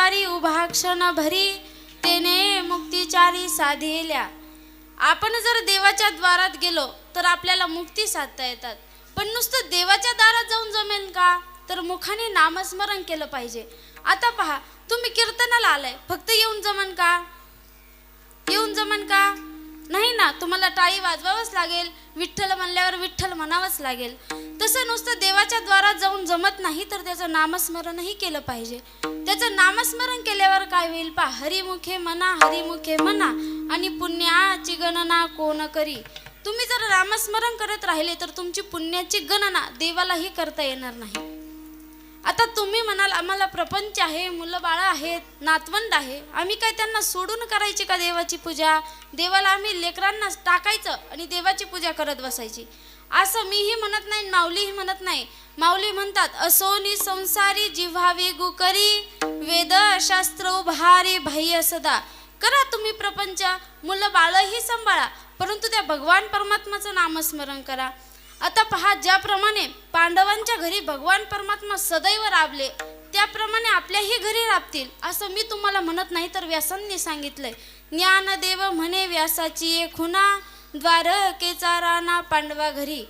संसारी उभा क्षण भरी, तेने मुक्तिचारी साधिल्या. आपण जर देवाच्या द्वारात गेलो तर आपल्याला मुक्ती साधता येतात, पण नुसतं देवाच्या दारात जाऊन जमेल का? तर मुखाने नामस्मरण केलं पाहिजे. आता पहा, तुम्ही कीर्तनाला आलाय, फक्त येऊन जमन का? येऊन जमन का? नाही ना, तुम्हाला टाळी वाजवावंच लागेल. विठ्ठल म्हणल्यावर विठ्ठल म्हणावंच लागेल. तसं नुसतं देवाच्या द्वारात जाऊन जमत नाही, तर त्याचं नामस्मरणही केलं पाहिजे. त्याचं नामस्मरण केल्यावर काय होईल पहा, हरिमुखे म्हणा, हरिमुखे म्हणा, आणि पुण्याची गणना कोण करी. तुम्ही जर नामस्मरण करत राहिले तर तुमची पुण्याची गणना देवालाही करता येणार नाही. आता तुम्ही म्हणाल, आम्हाला प्रपंच आहे, मुलं बाळं आहेत, नातवंड आहे, आम्ही काय त्यांना सोडून करायची का देवाची पूजा? देवाला आम्ही लेकरांना टाकायचं आणि देवाची पूजा करत बसायची, असं मीही म्हणत नाही, माऊलीही म्हणत नाही. माऊली म्हणतात, असोनी संसारी जिव्हा वेगू करी, वेद शास्त्र उभारी बाह्य सदा. करा तुम्ही प्रपंच, मुलं बाळही सांभाळा, परंतु त्या भगवान परमात्माचं नामस्मरण करा. आता पहा, ज्याप्रमाणे पांडवांच्या घरी भगवान परमात्मा सदैव राबले, त्याप्रमाणे आपल्याही घरी राबतील असं मी तुम्हाला म्हणत नाही, तर व्यासांनी सांगितलंय. ज्ञानदेव म्हणे व्यासाची खुना, द्वारकेचा राणा पांडवा घरी.